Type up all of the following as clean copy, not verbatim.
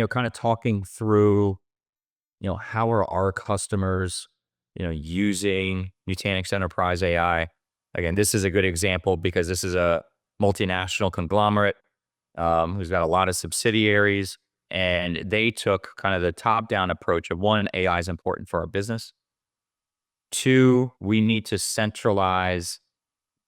kind of talking through, how are our customers, using Nutanix Enterprise AI. Again, this is a good example because this is a multinational conglomerate who's got a lot of subsidiaries, and they took kind of the top-down approach of one, AI is important for our business. Two, we need to centralize,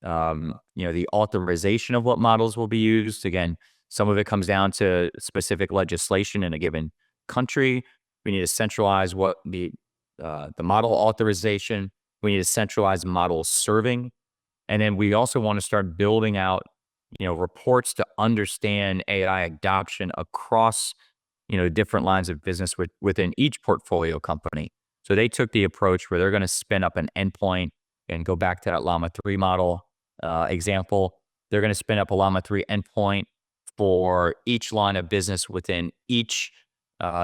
the authorization of what models will be used. Again, some of it comes down to specific legislation in a given country. We need to centralize what the model authorization. We need to centralize model serving, and then we also want to start building out, reports to understand AI adoption across, different lines of business within each portfolio company. So they took the approach where they're going to spin up an endpoint and go back to that Llama 3 model example. They're going to spin up a Llama 3 endpoint for each line of business within each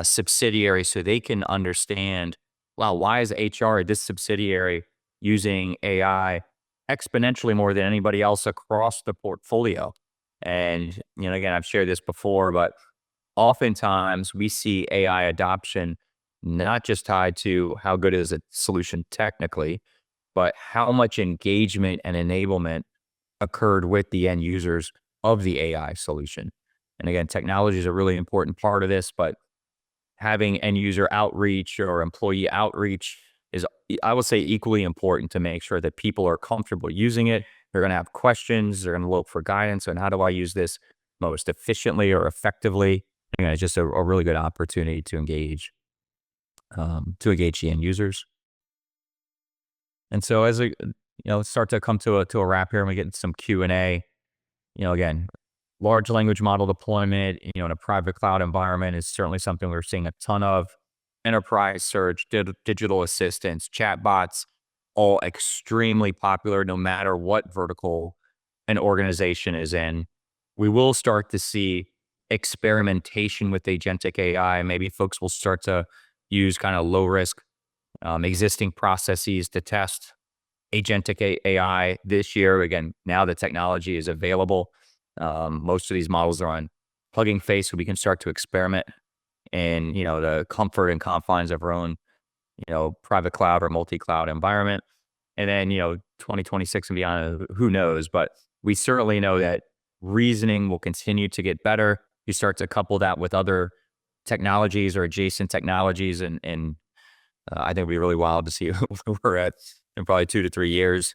subsidiary so they can understand, wow, why is HR at this subsidiary using AI exponentially more than anybody else across the portfolio? And, again, I've shared this before, but oftentimes we see AI adoption not just tied to how good is a solution technically, but how much engagement and enablement occurred with the end users of the AI solution. And again, technology is a really important part of this, but having end user outreach or employee outreach is, I would say, equally important to make sure that people are comfortable using it. They're going to have questions. They're going to look for guidance on how do I use this most efficiently or effectively. Again, it's just a really good opportunity to engage the end users. And so as let's start to come to a wrap here and we get some Q&A. Again, large language model deployment, in a private cloud environment is certainly something we're seeing a ton of. Enterprise search, digital assistants, chatbots, all extremely popular no matter what vertical an organization is in. We will start to see experimentation with agentic AI. Maybe folks will start to use kind of low risk existing processes to test agentic AI this year. Again, now the technology is available. Most of these models are on Hugging Face, so we can start to experiment in, the comfort and confines of our own, private cloud or multi-cloud environment. And then, 2026 and beyond, who knows? But we certainly know that reasoning will continue to get better. You start to couple that with other technologies or adjacent technologies, and I think it'll be really wild to see where we're at in probably 2 to 3 years.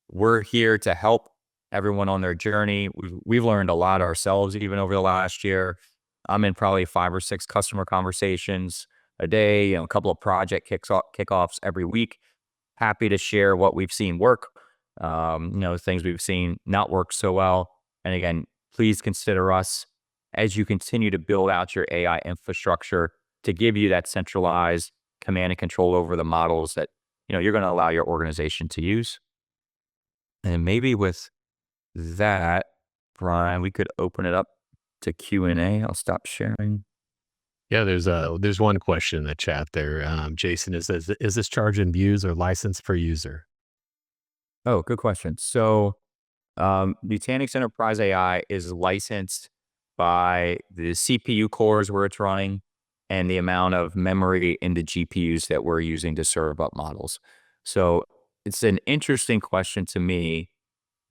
We're here to help everyone on their journey. We've learned a lot ourselves, even over the last year. I'm in probably 5 or 6 customer conversations a day, a couple of project kickoffs every week. Happy to share what we've seen work, things we've seen not work so well. And again, please consider us as you continue to build out your AI infrastructure to give you that centralized command and control over the models that, you're going to allow your organization to use. And maybe with that, Brian, we could open it up to Q&A. I'll stop sharing. Yeah, there's one question in the chat there. Jason, is this charge in views or license per user? Oh, good question. So Nutanix Enterprise AI is licensed by the CPU cores where it's running and the amount of memory in the GPUs that we're using to serve up models. So it's an interesting question to me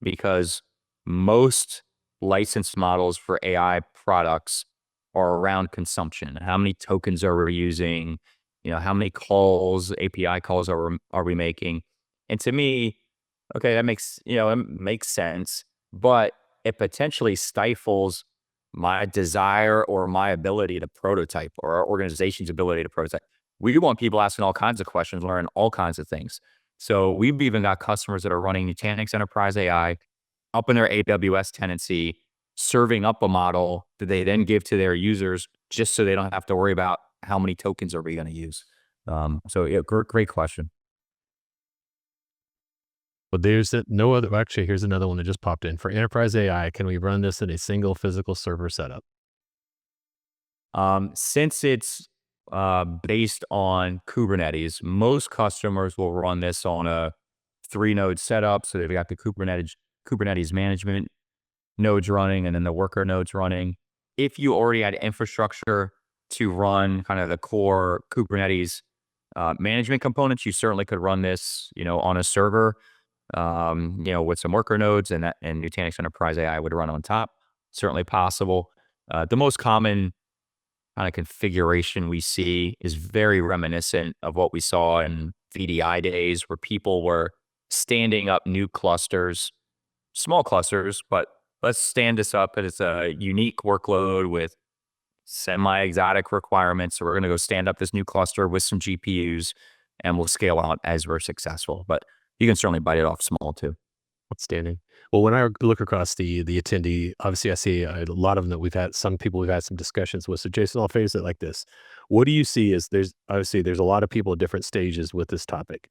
because most licensed models for AI products are around consumption. How many tokens are we using? How many calls, API calls are we making? And to me, okay, that makes sense, but it potentially stifles my desire or my ability to prototype or our organization's ability to prototype. We want people asking all kinds of questions, learn all kinds of things. So we've even got customers that are running Nutanix Enterprise AI up in their AWS tenancy, serving up a model that they then give to their users just so they don't have to worry about how many tokens are we going to use. So yeah, great question. Well, there's no other. Actually, here's another one that just popped in. For Enterprise AI, can we run this in a single physical server setup? Since it's based on Kubernetes, most customers will run this on a 3-node setup. So they've got the Kubernetes management nodes running and then the worker nodes running. If you already had infrastructure to run kind of the core Kubernetes management components, you certainly could run this, on a server, with some worker nodes, and Nutanix Enterprise AI would run on top. Certainly possible. The most common kind of configuration we see is very reminiscent of what we saw in VDI days, where people were standing up new clusters, small clusters, but let's stand this up. And it's a unique workload with semi-exotic requirements. So we're going to go stand up this new cluster with some GPUs, and we'll scale out as we're successful. But you can certainly bite it off small too. Outstanding. Well, when I look across the attendee, obviously I see a lot of them that we've had. Some people we've had some discussions with. So, Jason, I'll phrase it like this: what do you see as there's a lot of people at different stages with this topic.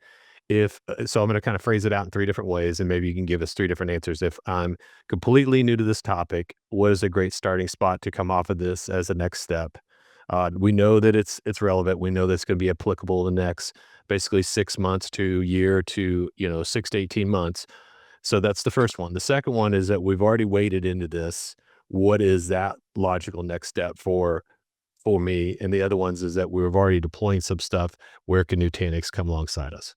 If so, I'm going to kind of phrase it out in three different ways, and maybe you can give us three different answers. If I'm completely new to this topic, what is a great starting spot to come off of this as a next step? We know that it's relevant. We know that it's going to be applicable in the next basically 6 months to year to 6 to 18 months. So that's the first one. The second one is that we've already waded into this. What is that logical next step for me? And the other ones is that we're already deploying some stuff. Where can Nutanix come alongside us?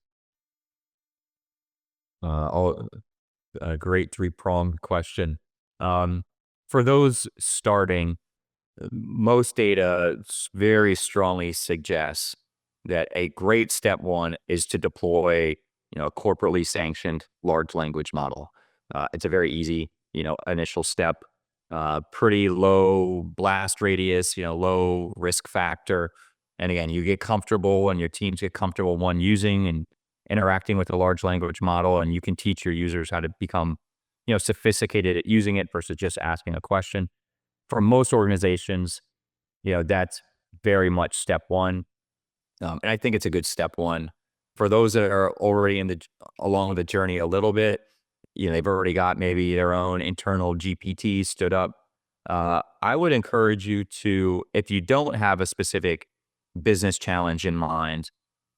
All a great three-pronged question. Um, for those starting, most data very strongly suggests that a great step one is to deploy, a corporately sanctioned large language model. It's a very easy, initial step. Pretty low blast radius, low risk factor. And again, you get comfortable and your teams get comfortable one using and interacting with a large language model, and you can teach your users how to become, sophisticated at using it versus just asking a question. For most organizations, that's very much step one. And I think it's a good step one. For those that are already along the journey a little bit, they've already got maybe their own internal GPT stood up. I would encourage you to, if you don't have a specific business challenge in mind,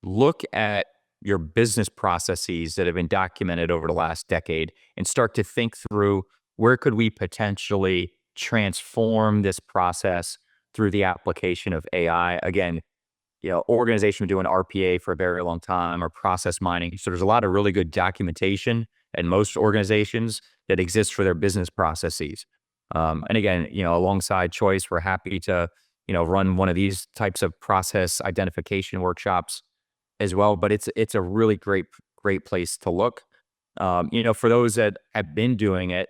look at your business processes that have been documented over the last decade and start to think through, where could we potentially transform this process through the application of AI. Again, organization doing RPA for a very long time, or process mining. So there's a lot of really good documentation in most organizations that exists for their business processes. And again, alongside Choice, we're happy to, run one of these types of process identification workshops as well. But it's a really great place to look. For those that have been doing it,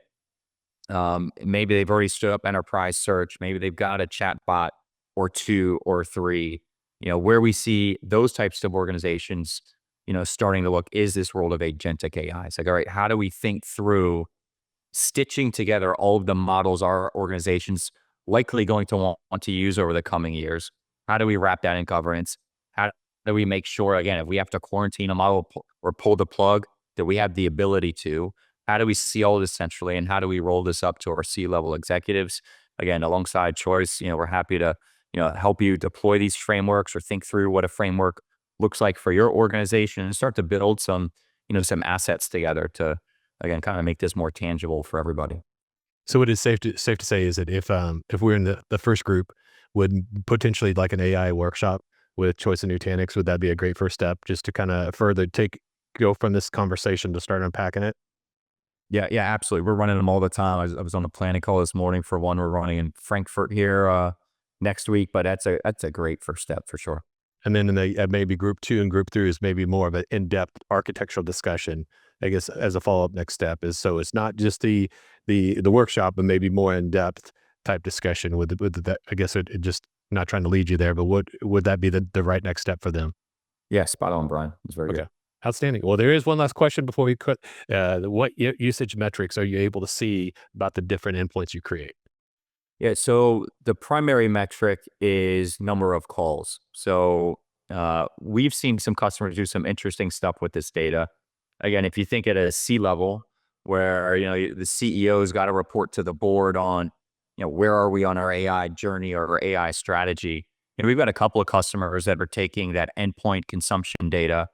maybe they've already stood up enterprise search. Maybe they've got a chat bot or two or three. Where we see those types of organizations, starting to look, is this world of agentic AI. It's like, all right, how do we think through stitching together all of the models our organizations likely going to want to use over the coming years? How do we wrap that in governance? How do we make sure, again, if we have to quarantine a model or pull the plug, that we have the ability to? How do we see all of this centrally, and how do we roll this up to our C-level executives? Again, alongside Choice, we're happy to, help you deploy these frameworks or think through what a framework looks like for your organization, and start to build some, some assets together to, again, kind of make this more tangible for everybody. So it is safe to say is that if we're in the first group, would potentially like an AI workshop with Choice and Nutanix, would that be a great first step just to kind of further go from this conversation to start unpacking it? Yeah, yeah, absolutely. We're running them all the time. I was on a planning call this morning for one we're running in Frankfurt here next week, but that's a great first step for sure. And then in the maybe group two and group three is maybe more of an in-depth architectural discussion. I guess as a follow-up next step is, so it's not just the workshop, but maybe more in-depth type discussion with that. I guess it just not trying to lead you there, but what would that be the right next step for them? Yeah, spot on, Brian. It's very good. Okay. Outstanding. Well, there is one last question before we quit. What usage metrics are you able to see about the different endpoints you create? Yeah, so the primary metric is number of calls. So we've seen some customers do some interesting stuff with this data. Again, if you think at a C level, where the CEO's got to report to the board on, where are we on our AI journey or our AI strategy. We've got a couple of customers that are taking that endpoint consumption data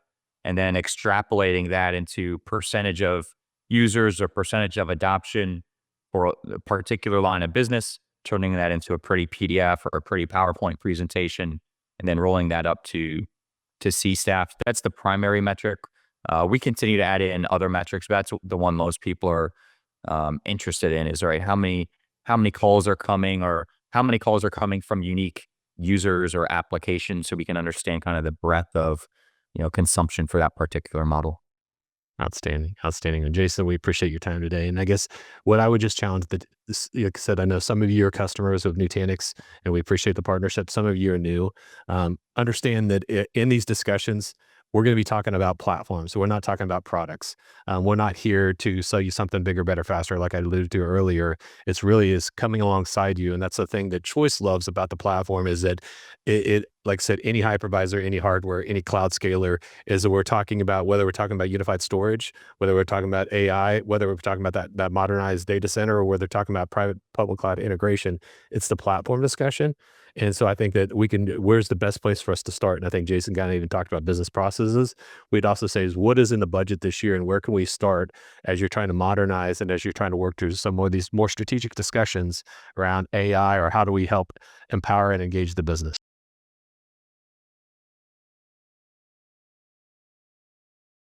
and then extrapolating that into percentage of users or percentage of adoption for a particular line of business, turning that into a pretty PDF or a pretty PowerPoint presentation, and then rolling that up to C staff. That's the primary metric. We continue to add in other metrics, but that's the one most people are interested in is, right, how many calls are coming, or how many calls are coming from unique users or applications, so we can understand kind of the breadth of, consumption for that particular model. Outstanding, outstanding. And Jason, we appreciate your time today. And I guess what I would just challenge that, like I said, I know some of you are customers of Nutanix, and we appreciate the partnership. Some of you are new. Understand that in these discussions, we're going to be talking about platforms. So we're not talking about products. We're not here to sell you something bigger, better, faster, like I alluded to earlier. It's really is coming alongside you, and that's the thing that Choice loves about the platform is that like I said, any hypervisor, any hardware, any cloud scaler is that we're talking about, whether we're talking about unified storage, whether we're talking about AI, whether we're talking about that modernized data center, or whether talking about private public cloud integration, it's the platform discussion. And so I think that where's the best place for us to start? And I think Jason kind of even talked about business processes. We'd also say is what is in the budget this year and where can we start as you're trying to modernize and as you're trying to work through some of these more strategic discussions around AI, or how do we help empower and engage the business?